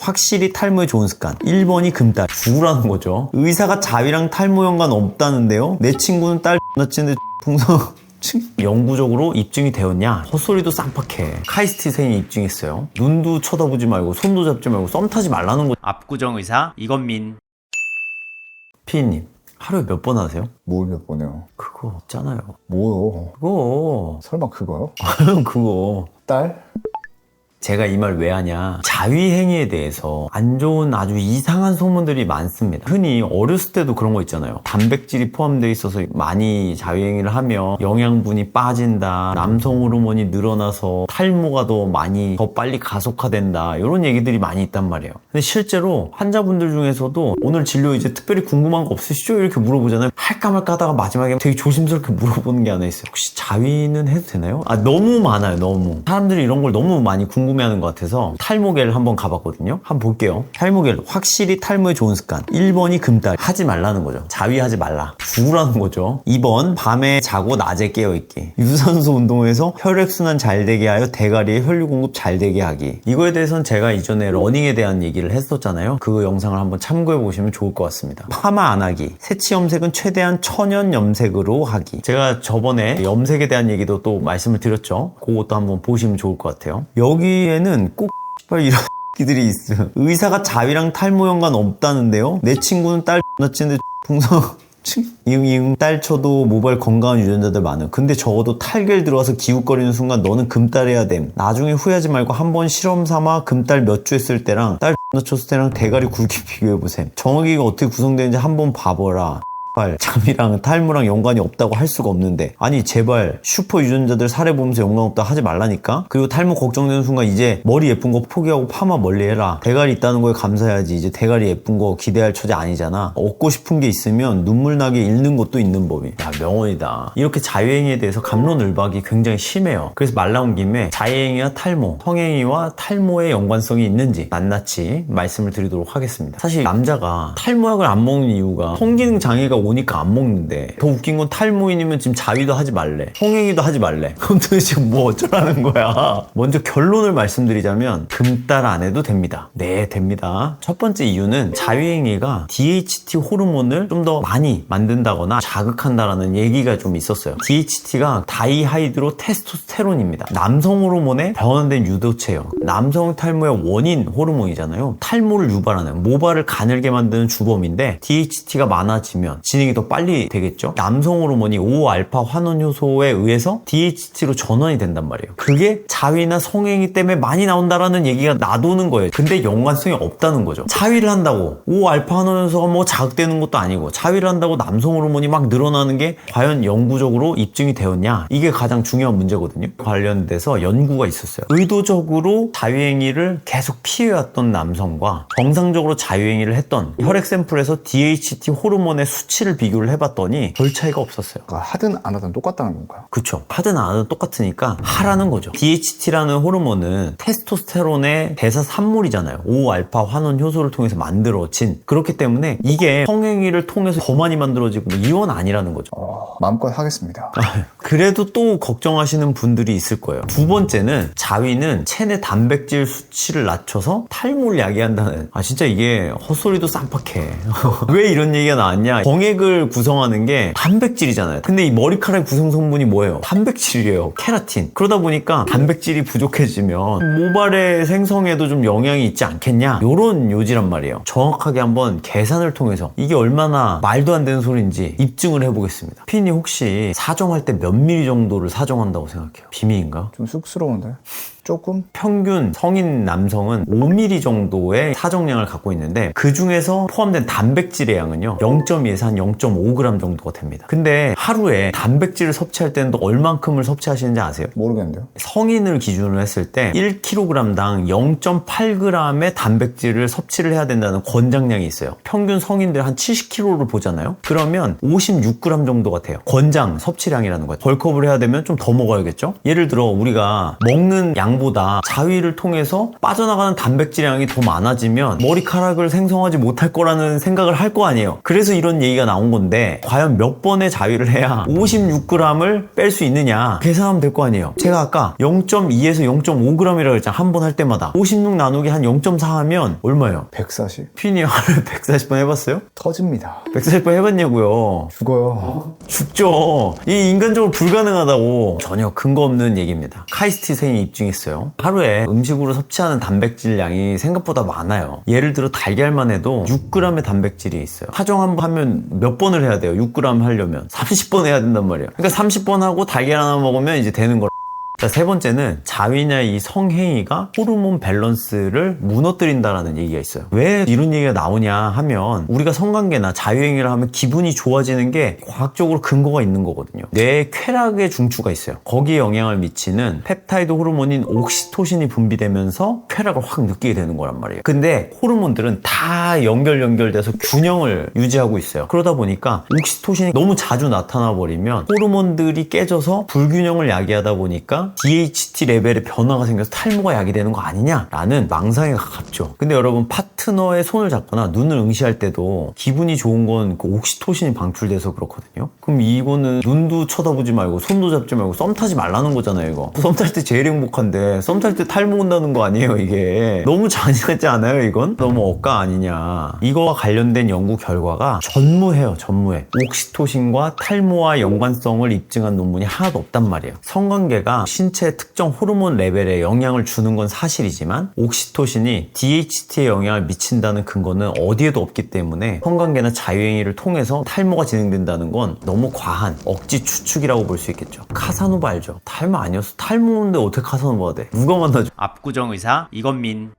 확실히 탈모에 좋은 습관. 1번이 금딸. 구라는 거죠. 의사가 자위랑 탈모 연관 없다는데요. 내 친구는 딸 X나 치는데 풍성 영구적으로 입증이 되었냐? 헛소리도 쌍팍해. 카이스트생이 입증했어요. 눈도 쳐다보지 말고 손도 잡지 말고 썸 타지 말라는 거. 압구정 의사 이건민. 피디님, 하루에 몇 번 하세요? 뭘 몇 번이요? 그거 없잖아요. 뭐요? 그거 설마 그거요? 그거 딸? 제가 이 말 왜 하냐, 자위행위에 대해서 안 좋은 아주 이상한 소문들이 많습니다. 흔히 어렸을 때도 그런 거 있잖아요. 단백질이 포함되어 있어서 많이 자위행위를 하면 영양분이 빠진다, 남성 호르몬이 늘어나서 탈모가 더 빨리 가속화된다, 이런 얘기들이 많이 있단 말이에요. 근데 실제로 환자분들 중에서도 오늘 진료 이제 특별히 궁금한 거 없으시죠? 이렇게 물어보잖아요. 할까 말까 하다가 마지막에 되게 조심스럽게 물어보는 게 하나 있어요. 혹시 자위는 해도 되나요? 너무 많아요. 너무 사람들이 이런 걸 너무 많이 궁금해하는 것 같아서 탈모계를 한번 가봤거든요. 한번 볼게요. 탈모계, 확실히 탈모에 좋은 습관. 1번이 금딸. 하지 말라는 거죠. 자위하지 말라. 구라는 거죠. 2번 밤에 자고 낮에 깨어있기. 유산소 운동에서 혈액순환 잘 되게 하여 대가리에 혈류 공급 잘 되게 하기. 이거에 대해서는 제가 이전에 러닝에 대한 얘기를 했었잖아요. 그 영상을 한번 참고해 보시면 좋을 것 같습니다. 파마 안 하기. 새치 염색은 최대한 천연 염색으로 하기. 제가 저번에 염색에 대한 얘기도 또 말씀을 드렸죠. 그것도 한번 보시면 좋을 것 같아요. 여기에는 꼭 이런 끼들이 있어요. 의사가 자위랑 탈모 연관 없다는데요. 내 친구는 딸 X나 치는데 풍성 이응 딸 쳐도 모발 건강한 유전자들 많은. 근데 적어도 탈결 들어와서 기웃거리는 순간 너는 금딸 해야 됨. 나중에 후회하지 말고 한번 실험 삼아 금딸 몇 주 했을 때랑 딸 X나 쳤을 때랑 대가리 굵기 비교해보셈. 정확히가 어떻게 구성되는지 한번 봐보라. 잠이랑 탈모랑 연관이 없다고 할 수가 없는데, 아니 제발 슈퍼 유전자들 사례 보면서 연관 없다 하지 말라니까. 그리고 탈모 걱정되는 순간 이제 머리 예쁜 거 포기하고 파마 멀리 해라. 대가리 있다는 거에 감사해야지. 이제 대가리 예쁜 거 기대할 처지 아니잖아. 얻고 싶은 게 있으면 눈물 나게 잃는 것도 있는 법이. 야, 명언이다. 이렇게 자유행위에 대해서 갑론을박이 굉장히 심해요. 그래서 말 나온 김에 자유행위와 탈모, 성행위와 탈모의 연관성이 있는지 낱낱이 말씀을 드리도록 하겠습니다. 사실 남자가 탈모약을 안 먹는 이유가 성기능 장애가 오니까 안 먹는데, 더 웃긴 건 탈모인이면 지금 자위도 하지 말래, 성행위도 하지 말래. 그럼 도대체 뭐 어쩌라는 거야. 먼저 결론을 말씀드리자면 금딸 안 해도 됩니다. 네, 됩니다. 첫 번째 이유는 자위행위가 DHT 호르몬을 좀 더 많이 만든다거나 자극한다라는 얘기가 좀 있었어요. DHT가 다이하이드로 테스토스테론입니다. 남성 호르몬의 변환된 유도체예요. 남성 탈모의 원인 호르몬이잖아요. 탈모를 유발하는, 모발을 가늘게 만드는 주범인데, DHT가 많아지면 진행이 더 빨리 되겠죠. 남성 호르몬이 5알파 환원 효소에 의해서 DHT로 전환이 된단 말이에요. 그게 자위나 성행위 때문에 많이 나온다라는 얘기가 나도는 거예요. 근데 연관성이 없다는 거죠. 자위를 한다고 5알파 환원 효소가 뭐 자극되는 것도 아니고, 자위를 한다고 남성 호르몬이 막 늘어나는 게 과연 영구적으로 입증이 되었냐, 이게 가장 중요한 문제거든요. 관련돼서 연구가 있었어요. 의도적으로 자위행위를 계속 피해왔던 남성과 정상적으로 자위행위를 했던 혈액 샘플에서 DHT 호르몬의 수치를 비교를 해봤더니 별 차이가 없었어요. 그러니까 하든 안 하든 똑같다는 건가요? 그쵸. 하든 안 하든 똑같으니까 하라는 거죠. DHT라는 호르몬은 테스토스테론의 대사 산물이잖아요. 5알파 환원 효소를 통해서 만들어진. 그렇기 때문에 이게 성행위를 통해서 더 많이 만들어지고 이건 아니라는 거죠. 마음껏 하겠습니다. 그래도 또 걱정하시는 분들이 있을 거예요. 두 번째는 자위는 체내 단백질 수치를 낮춰서 탈모를 야기한다는. 진짜 이게 헛소리도 쌍팍해. 왜 이런 얘기가 나왔냐. 정액을 구성하는 게 단백질이잖아요. 근데 이 머리카락의 구성 성분이 뭐예요? 단백질이에요. 케라틴. 그러다 보니까 단백질이 부족해지면 모발의 생성에도 좀 영향이 있지 않겠냐, 요런 요지란 말이에요. 정확하게 한번 계산을 통해서 이게 얼마나 말도 안 되는 소리인지 입증을 해보겠습니다. 피디님, 혹시 사정할 때 몇 미리 정도를 사정한다고 생각해요? 비밀인가? 좀 쑥스러운데? 조금? 평균 성인 남성은 5mm 정도의 사정량을 갖고 있는데, 그 중에서 포함된 단백질의 양은요 0.2에서 한 0.5g 정도가 됩니다. 근데 하루에 단백질을 섭취할 때는 또 얼만큼을 섭취하시는지 아세요? 모르겠는데요. 성인을 기준으로 했을 때 1kg당 0.8g의 단백질을 섭취를 해야 된다는 권장량이 있어요. 평균 성인들 한 70kg를 보잖아요. 그러면 56g 정도가 돼요. 권장 섭취량이라는 거죠. 벌크업을 해야 되면 좀 더 먹어야겠죠? 예를 들어 우리가 먹는 양 양보다 자위를 통해서 빠져나가는 단백질 양이 더 많아지면 머리카락을 생성하지 못할 거라는 생각을 할 거 아니에요. 그래서 이런 얘기가 나온 건데 과연 몇 번의 자위를 해야 56g을 뺄 수 있느냐 계산하면 될 거 아니에요. 제가 아까 0.2에서 0.5g이라고 했잖아요. 한 번 할 때마다 56 나누기 한 0.4 하면 얼마예요? 140. 핀이 하루에 140번 해봤어요? 터집니다. 140번 해봤냐고요. 죽어요. 죽죠. 이 인간적으로 불가능하다고. 전혀 근거 없는 얘기입니다. 카이스트생이 입증했어요. 하루에 음식으로 섭취하는 단백질 양이 생각보다 많아요. 예를 들어 달걀만 해도 6g의 단백질이 있어요. 파종 한 번 하면 몇 번을 해야 돼요? 6g 하려면 30번 해야 된단 말이에요. 그러니까 30번 하고 달걀 하나 먹으면 이제 되는 거라. 자, 세 번째는 자위냐 이 성행위가 호르몬 밸런스를 무너뜨린다라는 얘기가 있어요. 왜 이런 얘기가 나오냐 하면 우리가 성관계나 자위행위를 하면 기분이 좋아지는 게 과학적으로 근거가 있는 거거든요. 뇌에 쾌락의 중추가 있어요. 거기에 영향을 미치는 펩타이드 호르몬인 옥시토신이 분비되면서 쾌락을 확 느끼게 되는 거란 말이에요. 근데 호르몬들은 다 연결돼서 균형을 유지하고 있어요. 그러다 보니까 옥시토신이 너무 자주 나타나 버리면 호르몬들이 깨져서 불균형을 야기하다 보니까 DHT 레벨의 변화가 생겨서 탈모가 야기되는 거 아니냐라는 망상에 가깝죠. 근데 여러분 파트너의 손을 잡거나 눈을 응시할 때도 기분이 좋은 건 그 옥시토신이 방출돼서 그렇거든요. 그럼 이거는 눈도 쳐다보지 말고 손도 잡지 말고 썸 타지 말라는 거잖아요. 이거 썸 탈 때 제일 행복한데 썸 탈 때 탈모 온다는 거 아니에요. 이게 너무 잔인하지 않아요? 이건 너무 억까 아니냐. 이거와 관련된 연구 결과가 전무해요. 옥시토신과 탈모와 연관성을 입증한 논문이 하나도 없단 말이에요. 성관계가 신체 특정 호르몬 레벨에 영향을 주는 건 사실이지만 옥시토신이 DHT에 영향을 미친다는 근거는 어디에도 없기 때문에 성관계나 자유행위를 통해서 탈모가 진행된다는 건 너무 과한 억지 추측이라고 볼 수 있겠죠. 카사노바 알죠? 탈모 아니었어. 탈모인데 어떻게 카사노바가 돼? 누가 만나줘? 압구정 의사 이건민.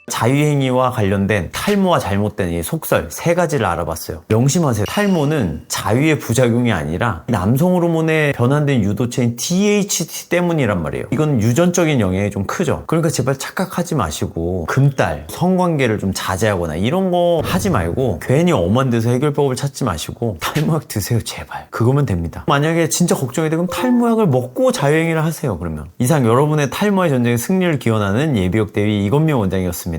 자유행위와 관련된 탈모와 잘못된 이 속설 세 가지를 알아봤어요. 명심하세요. 탈모는 자위의 부작용이 아니라 남성 호르몬에 변환된 유도체인 DHT 때문이란 말이에요. 이건 유전적인 영향이 좀 크죠. 그러니까 제발 착각하지 마시고 금딸, 성관계를 좀 자제하거나 이런 거 하지 말고 괜히 엄한 데서 해결법을 찾지 마시고 탈모약 드세요. 제발. 그거면 됩니다. 만약에 진짜 걱정이 돼 그럼 탈모약을 먹고 자유행위를 하세요. 그러면 이상 여러분의 탈모의 전쟁의 승리를 기원하는 예비역 대위 이건명 원장이었습니다.